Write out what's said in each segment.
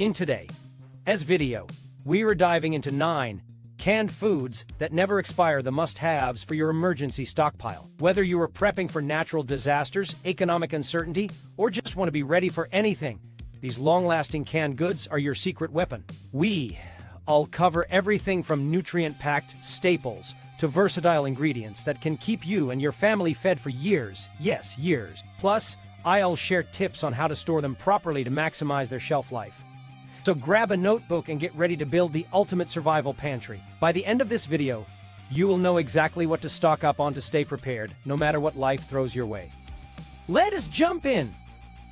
In today's video, we are diving into 9 canned foods that never expire, the must-haves for your emergency stockpile. Whether you are prepping for natural disasters, economic uncertainty, or just want to be ready for anything, these long-lasting canned goods are your secret weapon. I'll cover everything from nutrient-packed staples to versatile ingredients that can keep you and your family fed for years. Yes, years. Plus, I'll share tips on how to store them properly to maximize their shelf life. So grab a notebook and get ready to build the ultimate survival pantry. By the end of this video, you will know exactly what to stock up on to stay prepared, no matter what life throws your way. Let us jump in.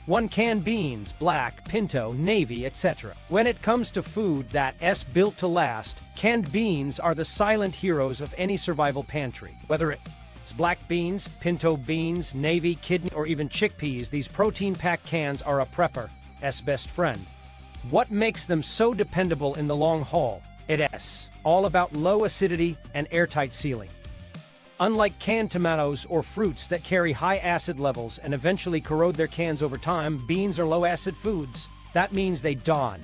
1. Canned beans, black, pinto, navy, etc. When it comes to food that's built to last, canned beans are the silent heroes of any survival pantry. Whether it's black beans, pinto beans, navy, kidney, or even chickpeas, these protein-packed cans are a prepper's best friend. What makes them so dependable in the long haul? It's all about low acidity and airtight sealing. Unlike canned tomatoes or fruits that carry high acid levels and eventually corrode their cans over time, beans are low-acid foods. That means they don't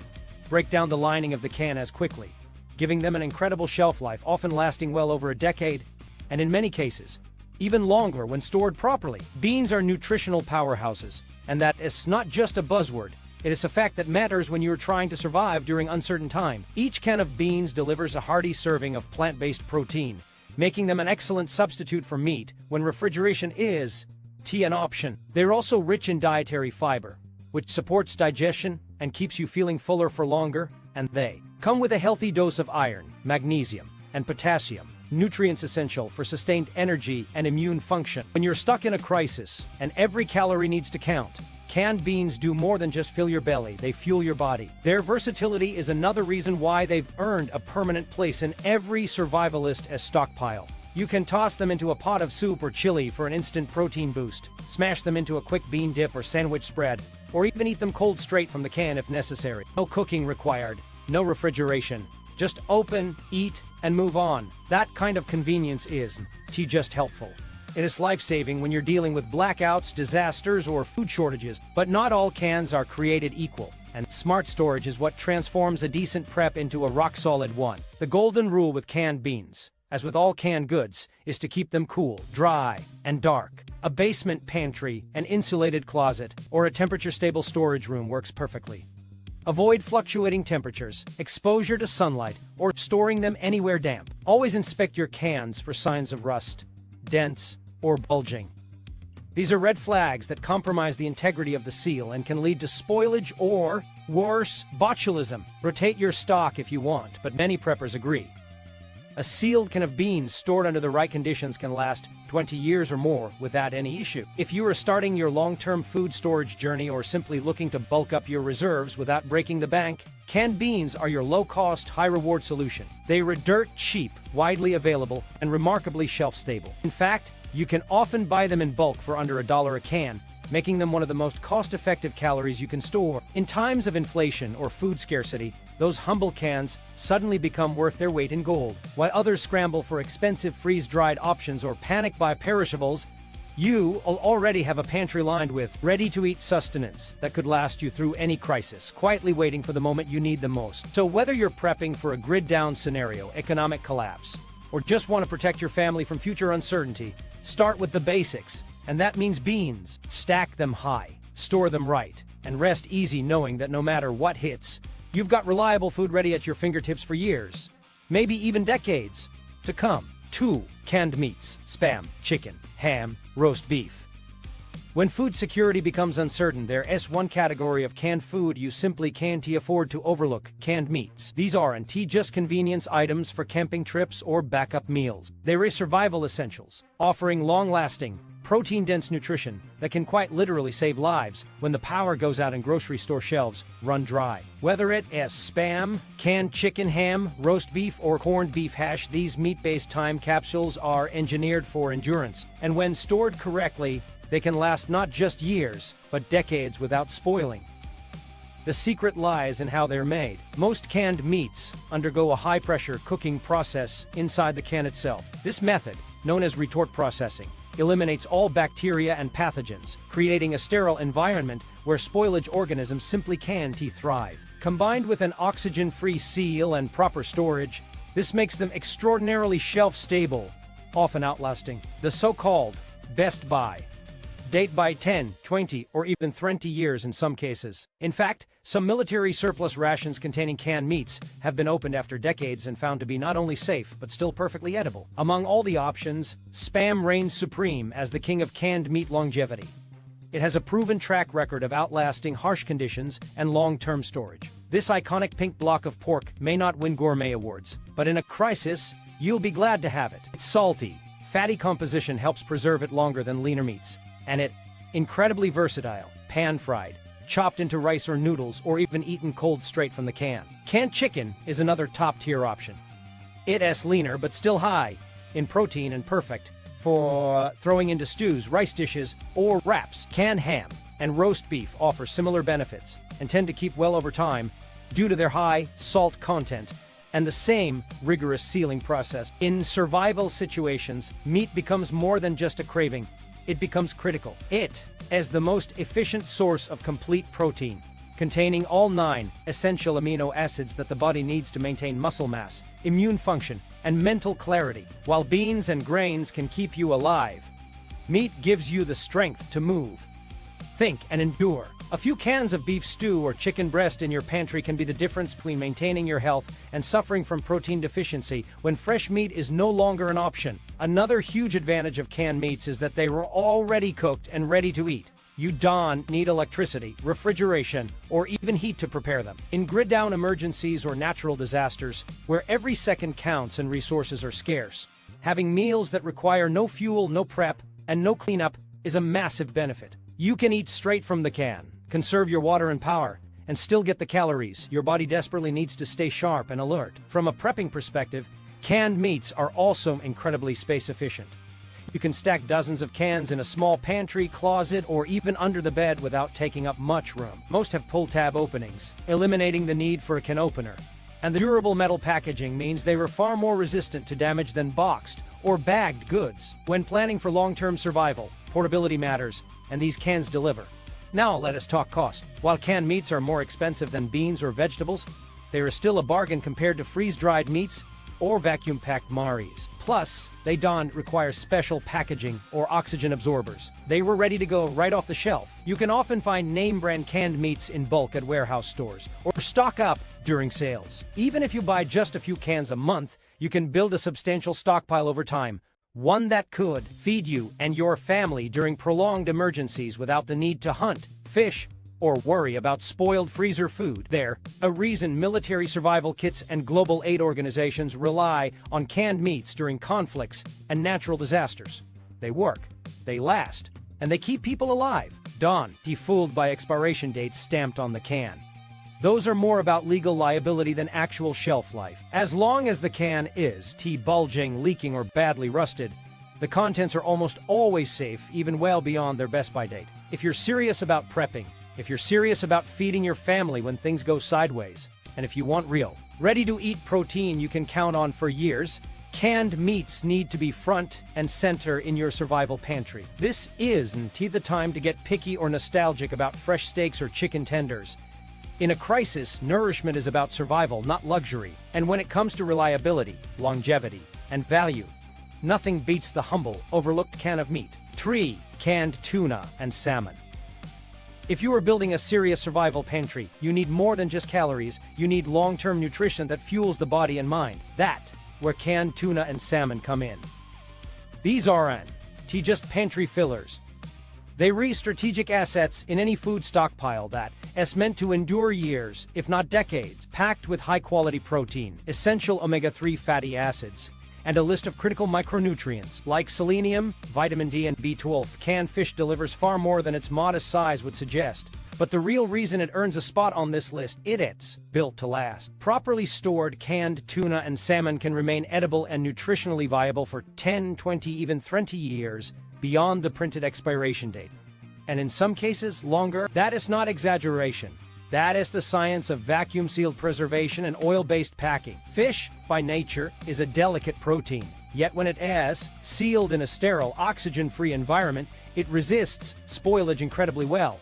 break down the lining of the can as quickly, giving them an incredible shelf life, often lasting well over a decade, and in many cases, even longer when stored properly. Beans are nutritional powerhouses, and that is not just a buzzword. It is a fact that matters when you're trying to survive during uncertain times. Each can of beans delivers a hearty serving of plant-based protein, making them an excellent substitute for meat when refrigeration is an option. They're also rich in dietary fiber, which supports digestion and keeps you feeling fuller for longer, and they come with a healthy dose of iron, magnesium, and potassium, nutrients essential for sustained energy and immune function. When you're stuck in a crisis and every calorie needs to count, canned beans do more than just fill your belly, they fuel your body. Their versatility is another reason why they've earned a permanent place in every survivalist's stockpile. You can toss them into a pot of soup or chili for an instant protein boost, smash them into a quick bean dip or sandwich spread, or even eat them cold straight from the can if necessary. No cooking required, no refrigeration. Just open, eat, and move on. That kind of convenience is just helpful. It is life-saving when you're dealing with blackouts, disasters, or food shortages. But not all cans are created equal, and smart storage is what transforms a decent prep into a rock-solid one. The golden rule with canned beans, as with all canned goods, is to keep them cool, dry, and dark. A basement pantry, an insulated closet, or a temperature-stable storage room works perfectly. Avoid fluctuating temperatures, exposure to sunlight, or storing them anywhere damp. Always inspect your cans for signs of rust, dents, or bulging. These are red flags that compromise the integrity of the seal and can lead to spoilage or, worse, botulism. Rotate your stock if you want, but many preppers agree. A sealed can of beans stored under the right conditions can last 20 years or more without any issue. If you are starting your long-term food storage journey or simply looking to bulk up your reserves without breaking the bank, canned beans are your low-cost, high-reward solution. They are dirt cheap, widely available, and remarkably shelf-stable. In fact, you can often buy them in bulk for under $1 a can, making them one of the most cost-effective calories you can store. In times of inflation or food scarcity, those humble cans suddenly become worth their weight in gold. While others scramble for expensive freeze-dried options or panic buy perishables, you will already have a pantry lined with ready-to-eat sustenance that could last you through any crisis, quietly waiting for the moment you need them most. So whether you're prepping for a grid-down scenario, economic collapse, or just want to protect your family from future uncertainty, start with the basics, and that means beans. Stack them high, store them right, and rest easy knowing that no matter what hits, you've got reliable food ready at your fingertips for years, maybe even decades to come. 2. Canned meats, spam, chicken, ham, roast beef. When food security becomes uncertain, there is one category of canned food you simply can't afford to overlook: canned meats. These aren't just convenience items for camping trips or backup meals. They're survival essentials, offering long-lasting, protein-dense nutrition that can quite literally save lives when the power goes out and grocery store shelves run dry. Whether it is spam, canned chicken, ham, roast beef, or corned beef hash, these meat-based time capsules are engineered for endurance, and when stored correctly, they can last not just years, but decades without spoiling. The secret lies in how they're made. Most canned meats undergo a high-pressure cooking process inside the can itself. This method, known as retort processing, eliminates all bacteria and pathogens, creating a sterile environment where spoilage organisms simply can't thrive. Combined with an oxygen-free seal and proper storage, this makes them extraordinarily shelf-stable, often outlasting the so-called best buy date by 10, 20, or even 30 years in some cases. In fact, some military surplus rations containing canned meats have been opened after decades and found to be not only safe but still perfectly edible. Among all the options, Spam reigns supreme as the king of canned meat longevity. It has a proven track record of outlasting harsh conditions and long-term storage. This iconic pink block of pork may not win gourmet awards, but in a crisis, you'll be glad to have it. Its salty, fatty composition helps preserve it longer than leaner meats, and it incredibly versatile, pan-fried, chopped into rice or noodles, or even eaten cold straight from the can. Canned chicken is another top-tier option. It's leaner but still high in protein and perfect for throwing into stews, rice dishes, or wraps. Canned ham and roast beef offer similar benefits and tend to keep well over time due to their high salt content and the same rigorous sealing process. In survival situations, meat becomes more than just a craving. It becomes critical. It is the most efficient source of complete protein, containing all 9 essential amino acids that the body needs to maintain muscle mass, immune function, and mental clarity. While beans and grains can keep you alive, meat gives you the strength to move, think, and endure. A few cans of beef stew or chicken breast in your pantry can be the difference between maintaining your health and suffering from protein deficiency when fresh meat is no longer an option. Another huge advantage of canned meats is that they were already cooked and ready to eat. You don't need electricity, refrigeration, or even heat to prepare them. In grid-down emergencies or natural disasters, where every second counts and resources are scarce, having meals that require no fuel, no prep, and no cleanup is a massive benefit. You can eat straight from the can, conserve your water and power, and still get the calories your body desperately needs to stay sharp and alert. From a prepping perspective, canned meats are also incredibly space efficient. You can stack dozens of cans in a small pantry, closet, or even under the bed without taking up much room. Most have pull-tab openings, eliminating the need for a can opener. And the durable metal packaging means they are far more resistant to damage than boxed or bagged goods. When planning for long-term survival, portability matters, and these cans deliver. Now let us talk cost. While canned meats are more expensive than beans or vegetables, they are still a bargain compared to freeze-dried meats or vacuum-packed Maris. Plus, they don't require special packaging or oxygen absorbers. They were ready to go right off the shelf. You can often find name-brand canned meats in bulk at warehouse stores or stock up during sales. Even if you buy just a few cans a month, you can build a substantial stockpile over time, one that could feed you and your family during prolonged emergencies without the need to hunt, fish, or worry about spoiled freezer food. There's a reason military survival kits and global aid organizations rely on canned meats during conflicts and natural disasters. They work, they last, and they keep people alive. Don't be fooled by expiration dates stamped on the can. Those are more about legal liability than actual shelf life. As long as the can is bulging, leaking, or badly rusted, the contents are almost always safe, even well beyond their best-by date. If you're serious about prepping, if you're serious about feeding your family when things go sideways, and if you want real, ready-to-eat protein you can count on for years, canned meats need to be front and center in your survival pantry. This isn't the time to get picky or nostalgic about fresh steaks or chicken tenders. In a crisis, nourishment is about survival, not luxury. And when it comes to reliability, longevity, and value, nothing beats the humble, overlooked can of meat. 3. Canned tuna and salmon. If you are building a serious survival pantry, you need more than just calories. You need long-term nutrition that fuels the body and mind. That's where canned tuna and salmon come in. These aren't just pantry fillers. They are strategic assets in any food stockpile that is meant to endure years, if not decades, packed with high-quality protein, essential omega-3 fatty acids, and a list of critical micronutrients like selenium, vitamin D, and B12. Canned fish delivers far more than its modest size would suggest. But the real reason it earns a spot on this list, it's built to last. Properly stored canned tuna and salmon can remain edible and nutritionally viable for 10, 20, even 30 years beyond the printed expiration date. And in some cases, longer. That is not exaggeration. That is the science of vacuum-sealed preservation and oil-based packing. Fish, by nature, is a delicate protein. Yet when it is sealed in a sterile, oxygen-free environment, it resists spoilage incredibly well.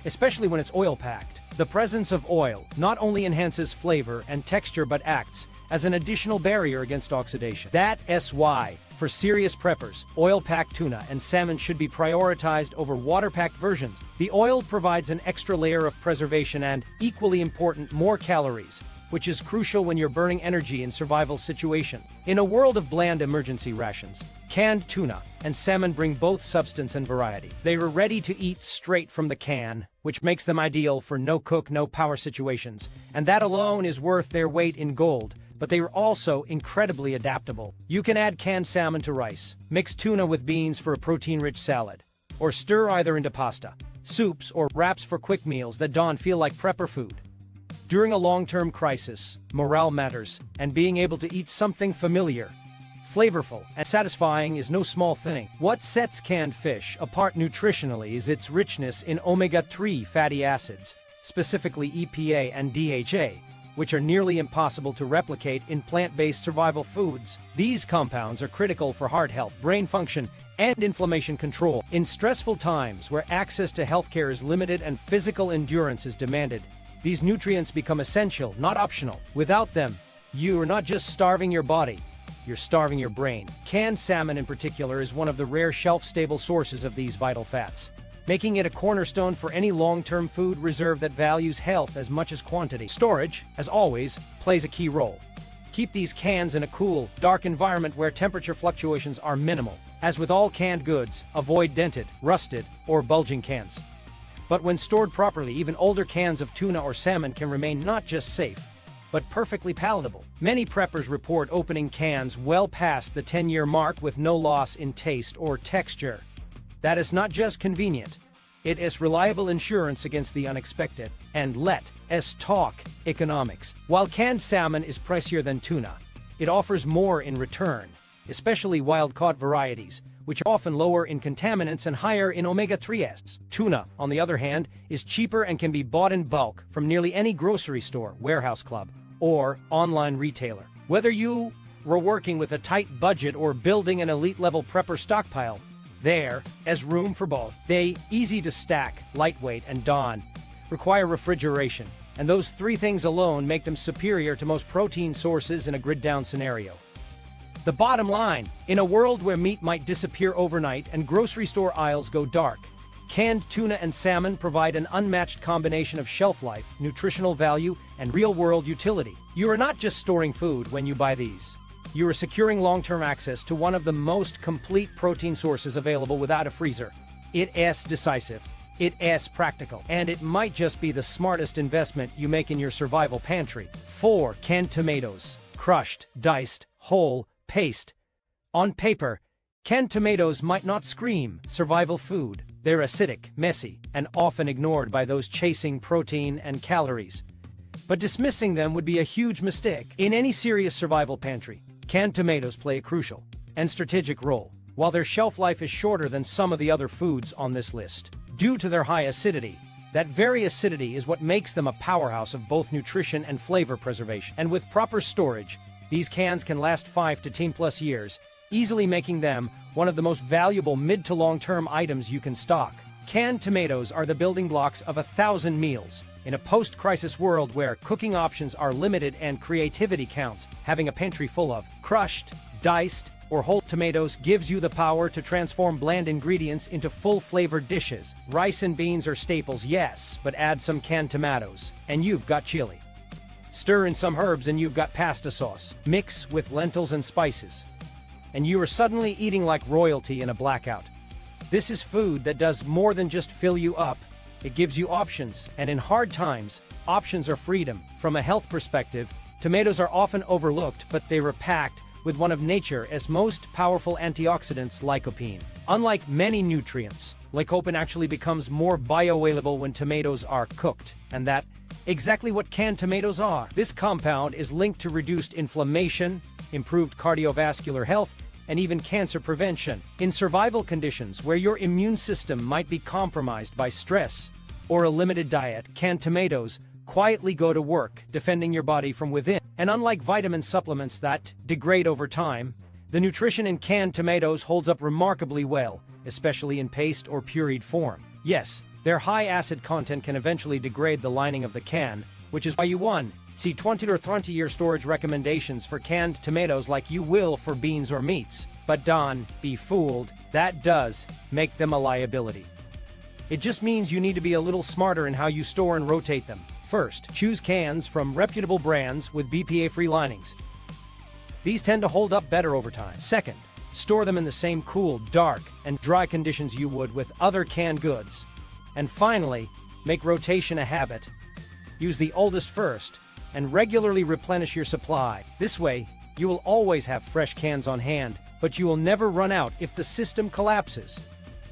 especially when it's oil-packed. The presence of oil not only enhances flavor and texture but acts as an additional barrier against oxidation. That's why, for serious preppers, oil-packed tuna and salmon should be prioritized over water-packed versions. The oil provides an extra layer of preservation and, equally important, more calories, which is crucial when you're burning energy in survival situations. In a world of bland emergency rations, canned tuna and salmon bring both substance and variety. They are ready to eat straight from the can, which makes them ideal for no-cook, no-power situations, and that alone is worth their weight in gold. But they are also incredibly adaptable. You can add canned salmon to rice, mix tuna with beans for a protein-rich salad, or stir either into pasta, soups, or wraps for quick meals that don't feel like prepper food. During a long-term crisis, morale matters, and being able to eat something familiar, flavorful, and satisfying is no small thing. What sets canned fish apart nutritionally is its richness in omega-3 fatty acids, specifically EPA and DHA, which are nearly impossible to replicate in plant-based survival foods. These compounds are critical for heart health, brain function, and inflammation control. In stressful times where access to healthcare is limited and physical endurance is demanded, these nutrients become essential, not optional. Without them, you are not just starving your body, you're starving your brain. Canned salmon in particular is one of the rare shelf-stable sources of these vital fats, making it a cornerstone for any long-term food reserve that values health as much as quantity. Storage, as always, plays a key role. Keep these cans in a cool, dark environment where temperature fluctuations are minimal. As with all canned goods, avoid dented, rusted, or bulging cans. But when stored properly, even older cans of tuna or salmon can remain not just safe, but perfectly palatable. Many preppers report opening cans well past the 10-year mark with no loss in taste or texture. That is not just convenient, it is reliable insurance against the unexpected. And let's talk economics. While canned salmon is pricier than tuna, it offers more in return, especially wild-caught varieties, which are often lower in contaminants and higher in omega-3s. Tuna, on the other hand, is cheaper and can be bought in bulk from nearly any grocery store, warehouse club, or online retailer. Whether you were working with a tight budget or building an elite-level prepper stockpile, there's room for both. They easy to stack, lightweight, and don't require refrigeration, and those three things alone make them superior to most protein sources in a grid-down scenario. The bottom line, in a world where meat might disappear overnight and grocery store aisles go dark, canned tuna and salmon provide an unmatched combination of shelf life, nutritional value, and real-world utility. You are not just storing food when you buy these. You are securing long-term access to one of the most complete protein sources available without a freezer. It is decisive, it is practical, and it might just be the smartest investment you make in your survival pantry. 4 canned tomatoes, crushed, diced, whole, paste. On paper, canned tomatoes might not scream survival food. They're acidic, messy, and often ignored by those chasing protein and calories. But dismissing them would be a huge mistake. In any serious survival pantry, canned tomatoes play a crucial and strategic role. While their shelf life is shorter than some of the other foods on this list, due to their high acidity, that very acidity is what makes them a powerhouse of both nutrition and flavor preservation. And with proper storage, these cans can last 5 to 10+ years, easily making them one of the most valuable mid to long-term items you can stock. Canned tomatoes are the building blocks of 1,000 meals. In a post-crisis world where cooking options are limited and creativity counts, having a pantry full of crushed, diced, or whole tomatoes gives you the power to transform bland ingredients into full-flavored dishes. Rice and beans are staples, yes, but add some canned tomatoes, and you've got chili. Stir in some herbs and you've got pasta sauce. Mix with lentils and spices, and you are suddenly eating like royalty in a blackout. This is food that does more than just fill you up. It gives you options, and in hard times, options are freedom. From a health perspective, tomatoes are often overlooked, but they are packed with one of nature's most powerful antioxidants, lycopene. Unlike many nutrients, lycopene actually becomes more bioavailable when tomatoes are cooked, and that's exactly what canned tomatoes are. This compound is linked to reduced inflammation, improved cardiovascular health, and even cancer prevention. In survival conditions where your immune system might be compromised by stress or a limited diet, canned tomatoes quietly go to work, defending your body from within. And unlike vitamin supplements that degrade over time, the nutrition in canned tomatoes holds up remarkably well, especially in paste or pureed form. Yes, Their high acid content can eventually degrade the lining of the can, which is why you see 20 or 30-year storage recommendations for canned tomatoes like you will for beans or meats. But don't be fooled, that does make them a liability. It just means you need to be a little smarter in how you store and rotate them. First, choose cans from reputable brands with BPA-free linings. These tend to hold up better over time. Second, store them in the same cool, dark, and dry conditions you would with other canned goods. And finally, make rotation a habit. Use the oldest first, and regularly replenish your supply. This way, you will always have fresh cans on hand, but you will never run out if the system collapses.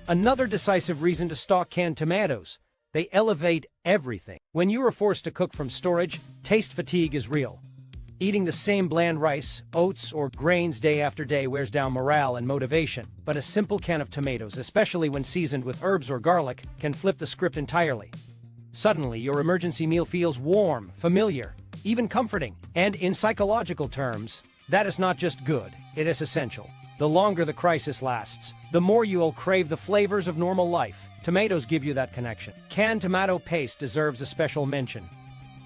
Another decisive reason to stock canned tomatoes: they elevate everything. When you are forced to cook from storage, taste fatigue is real. Eating the same bland rice, oats, or grains day after day wears down morale and motivation. But a simple can of tomatoes, especially when seasoned with herbs or garlic, can flip the script entirely. Suddenly, your emergency meal feels warm, familiar, even comforting. And in psychological terms, that is not just good, it is essential. The longer the crisis lasts, the more you will crave the flavors of normal life. Tomatoes give you that connection. Canned tomato paste deserves a special mention.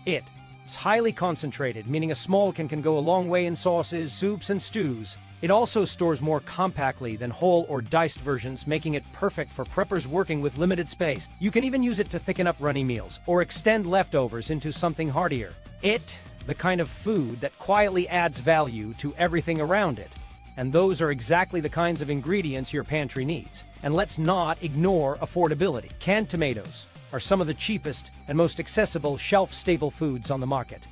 It's highly concentrated, meaning a small can go a long way in sauces, soups, and stews. It also stores more compactly than whole or diced versions, making it perfect for preppers working with limited space. You can even use it to thicken up runny meals or extend leftovers into something heartier. The kind of food that quietly adds value to everything around it. And those are exactly the kinds of ingredients your pantry needs. And let's not ignore affordability. Canned tomatoes are some of the cheapest and most accessible shelf-stable foods on the market.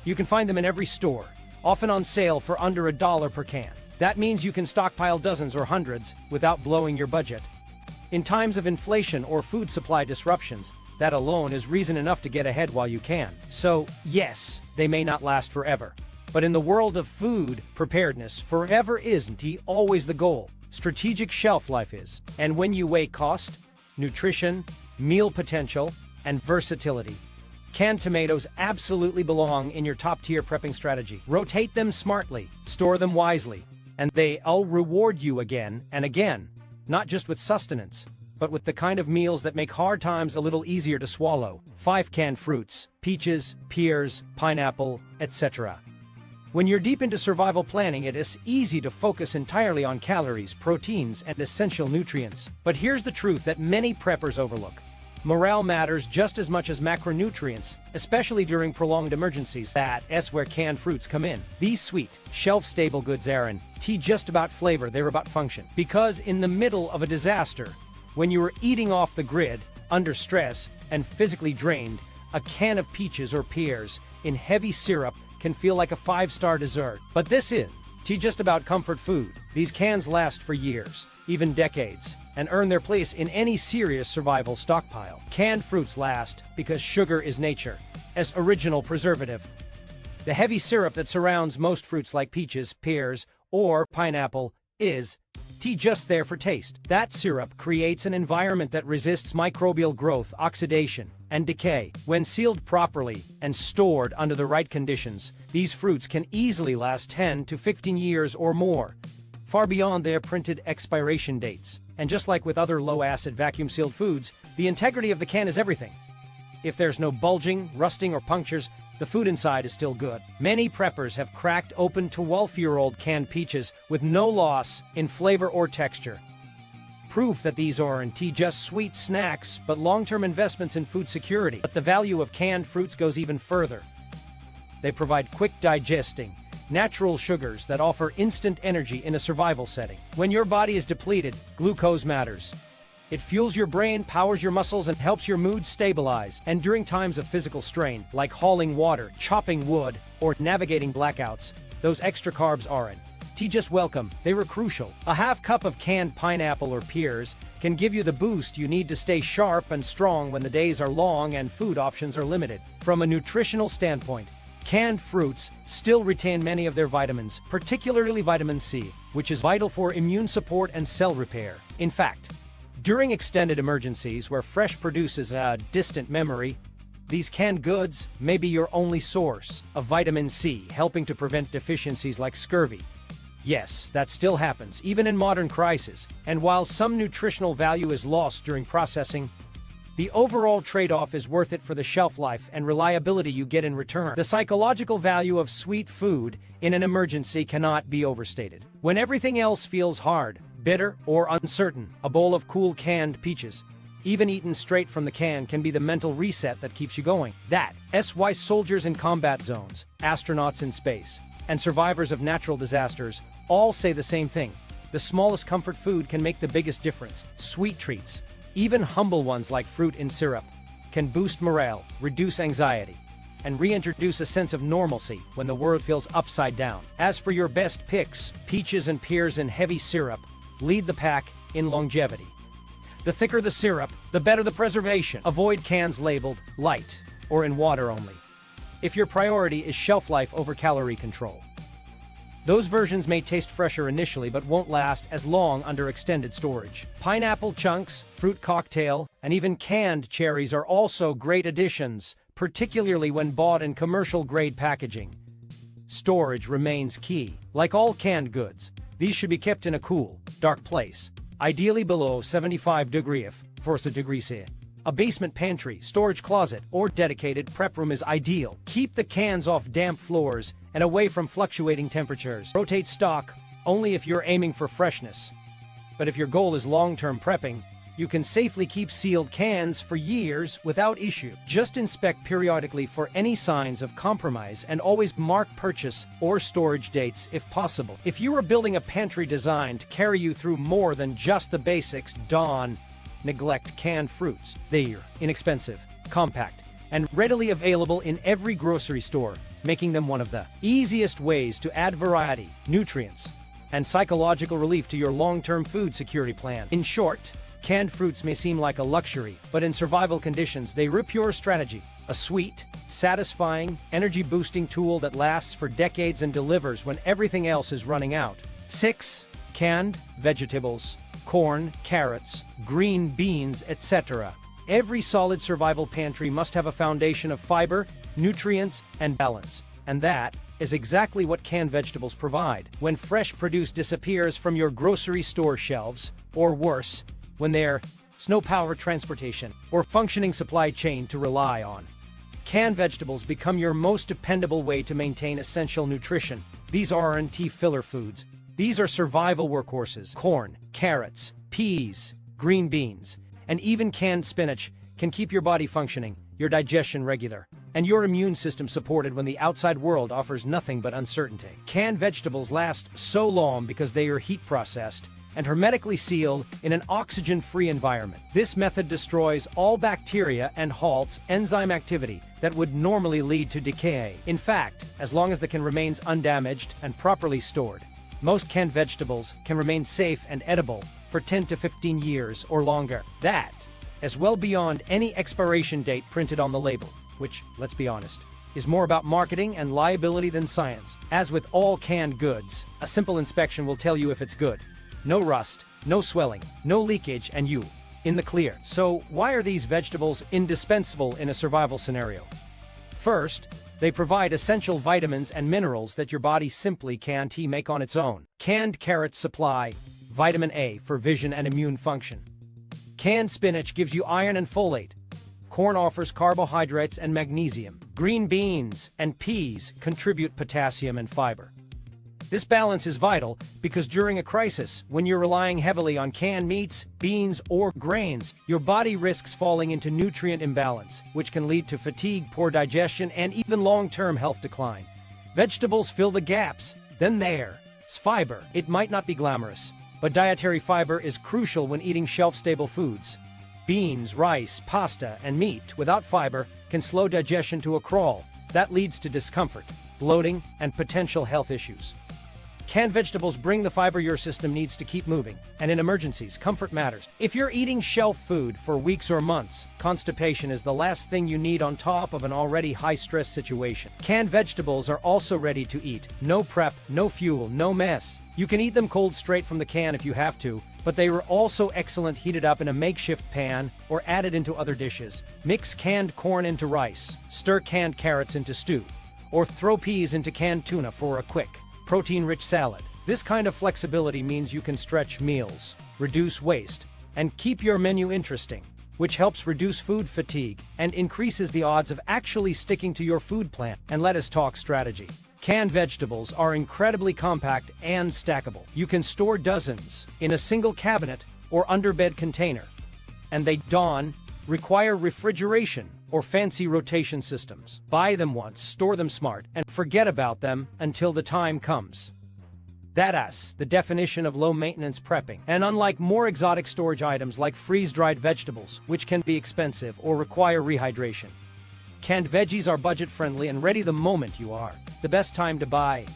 You can find them in every store, often on sale for under $1 per can. That means you can stockpile dozens or hundreds without blowing your budget. In times of inflation or food supply disruptions, that alone is reason enough to get ahead while you can. So, yes, they may not last forever. But in the world of food preparedness, forever isn't always the goal. Strategic shelf life is. And when you weigh cost, nutrition, meal potential, and versatility, canned tomatoes absolutely belong in your top-tier prepping strategy. Rotate them smartly, store them wisely, and they'll reward you again and again, not just with sustenance, but with the kind of meals that make hard times a little easier to swallow. 5 canned fruits: peaches, pears, pineapple, etc. When you're deep into survival planning, it is easy to focus entirely on calories, proteins, and essential nutrients. But here's the truth that many preppers overlook. Morale matters just as much as macronutrients, especially during prolonged emergencies. That's where canned fruits come in. These sweet, shelf-stable goods aren't just about flavor, they're about function. Because in the middle of a disaster, when you are eating off the grid, under stress, and physically drained, a can of peaches or pears in heavy syrup can feel like a 5-star dessert. But this isn't just about comfort food. These cans last for years, even decades, and earn their place in any serious survival stockpile. Canned fruits last because sugar is nature's original preservative. The heavy syrup that surrounds most fruits like peaches, pears, or pineapple is just there for taste. That syrup creates an environment that resists microbial growth, oxidation, and decay. When sealed properly and stored under the right conditions, these fruits can easily last 10 to 15 years or more, far beyond their printed expiration dates. And just like with other low-acid vacuum-sealed foods, the integrity of the can is everything. If there's no bulging, rusting, or punctures, the food inside is still good. Many preppers have cracked open 12-year-old canned peaches with no loss in flavor or texture. Proof that these aren't just sweet snacks, but long-term investments in food security. But the value of canned fruits goes even further. They provide quick digesting, natural sugars that offer instant energy in a survival setting. When your body is depleted, glucose matters. It fuels your brain, powers your muscles, and helps your mood stabilize. And during times of physical strain, like hauling water, chopping wood, or navigating blackouts, those extra carbs aren't just welcome, they were crucial. A half cup of canned pineapple or pears can give you the boost you need to stay sharp and strong when the days are long and food options are limited. From a nutritional standpoint, canned fruits still retain many of their vitamins, particularly vitamin C, which is vital for immune support and cell repair. In fact, during extended emergencies where fresh produce is a distant memory, these canned goods may be your only source of vitamin C, helping to prevent deficiencies like scurvy. Yes, that still happens, even in modern crises, and while some nutritional value is lost during processing, the overall trade-off is worth it for the shelf life and reliability you get in return. The psychological value of sweet food in an emergency cannot be overstated. When everything else feels hard, bitter, or uncertain, a bowl of cool canned peaches, even eaten straight from the can, can be the mental reset that keeps you going. That's why soldiers in combat zones, astronauts in space, and survivors of natural disasters all say the same thing. The smallest comfort food can make the biggest difference. Sweet treats, even humble ones like fruit in syrup, can boost morale, reduce anxiety, and reintroduce a sense of normalcy when the world feels upside down. As for your best picks, peaches and pears in heavy syrup lead the pack in longevity. The thicker the syrup, the better the preservation. Avoid cans labeled light or in water only if your priority is shelf life over calorie control. Those versions may taste fresher initially but won't last as long under extended storage. Pineapple chunks, fruit cocktail, and even canned cherries are also great additions, particularly when bought in commercial-grade packaging. Storage remains key. Like all canned goods, these should be kept in a cool, dark place, ideally below 75 degrees Celsius. A basement pantry, storage closet, or dedicated prep room is ideal. Keep the cans off damp floors and away from fluctuating temperatures. Rotate stock only if you're aiming for freshness. But if your goal is long-term prepping, you can safely keep sealed cans for years without issue. Just inspect periodically for any signs of compromise and always mark purchase or storage dates if possible. If you are building a pantry designed to carry you through more than just the basics, don't neglect canned fruits. They're inexpensive, compact, and readily available in every grocery store, making them one of the easiest ways to add variety, nutrients, and psychological relief to your long-term food security plan. In short, canned fruits may seem like a luxury, but in survival conditions, they're a pure strategy. A sweet, satisfying, energy-boosting tool that lasts for decades and delivers when everything else is running out. 6. Canned vegetables, corn, carrots, green beans, etc. Every solid survival pantry must have a foundation of fiber, nutrients, and balance. And that is exactly what canned vegetables provide. When fresh produce disappears from your grocery store shelves, or worse, when there's no power transportation or functioning supply chain to rely on, canned vegetables become your most dependable way to maintain essential nutrition. These aren't filler foods. These are survival workhorses. Corn, carrots, peas, green beans, and even canned spinach can keep your body functioning, your digestion regular, and your immune system supported when the outside world offers nothing but uncertainty. Canned vegetables last so long because they are heat processed and hermetically sealed in an oxygen-free environment. This method destroys all bacteria and halts enzyme activity that would normally lead to decay. In fact, as long as the can remains undamaged and properly stored, most canned vegetables can remain safe and edible for 10 to 15 years or longer. That is well beyond any expiration date printed on the label, which, let's be honest, is more about marketing and liability than science. As with all canned goods, a simple inspection will tell you if it's good. No rust, no swelling, no leakage, and you in the clear. So why are these vegetables indispensable in a survival scenario? First, they provide essential vitamins and minerals that your body simply can't make on its own. Canned carrots supply vitamin A for vision and immune function. Canned spinach gives you iron and folate. Corn offers carbohydrates and magnesium. Green beans and peas contribute potassium and fiber. This balance is vital because during a crisis, when you're relying heavily on canned meats, beans, or grains, your body risks falling into nutrient imbalance, which can lead to fatigue, poor digestion, and even long-term health decline. Vegetables fill the gaps. Then there's fiber. It might not be glamorous, but dietary fiber is crucial when eating shelf-stable foods. Beans, rice, pasta, and meat without fiber can slow digestion to a crawl. That leads to discomfort, bloating, and potential health issues. Canned vegetables bring the fiber your system needs to keep moving, and in emergencies, comfort matters. If you're eating shelf food for weeks or months, constipation is the last thing you need on top of an already high-stress situation. Canned vegetables are also ready to eat. No prep, no fuel, no mess. You can eat them cold straight from the can if you have to, but they are also excellent heated up in a makeshift pan or added into other dishes. Mix canned corn into rice, stir canned carrots into stew, or throw peas into canned tuna for a quick, protein-rich salad. This kind of flexibility means you can stretch meals, reduce waste, and keep your menu interesting. which helps reduce food fatigue and increases the odds of actually sticking to your food plan. And let us talk strategy. Canned vegetables are incredibly compact and stackable. You can store dozens in a single cabinet or underbed container, and they don't require refrigeration or fancy rotation systems. Buy them once, store them smart, and forget about them until the time comes. That's the definition of low-maintenance prepping. And unlike more exotic storage items like freeze-dried vegetables, which can be expensive or require rehydration, canned veggies are budget-friendly and ready the moment you are. The best time to buy: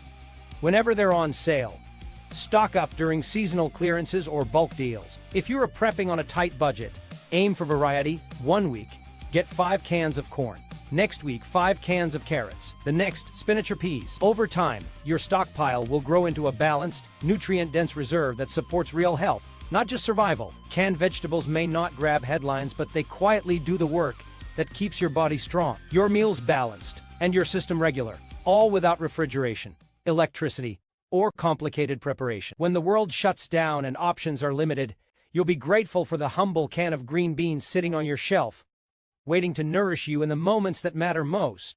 whenever they're on sale. Stock up during seasonal clearances or bulk deals. If you're prepping on a tight budget, aim for variety. 1 week, get 5 cans of corn. Next week, 5 cans of carrots. The next, spinach or peas. Over time, your stockpile will grow into a balanced, nutrient-dense reserve that supports real health, not just survival. Canned vegetables may not grab headlines, but they quietly do the work that keeps your body strong, your meals balanced, and your system regular, all without refrigeration, electricity, or complicated preparation. When the world shuts down and options are limited, you'll be grateful for the humble can of green beans sitting on your shelf, waiting to nourish you in the moments that matter most.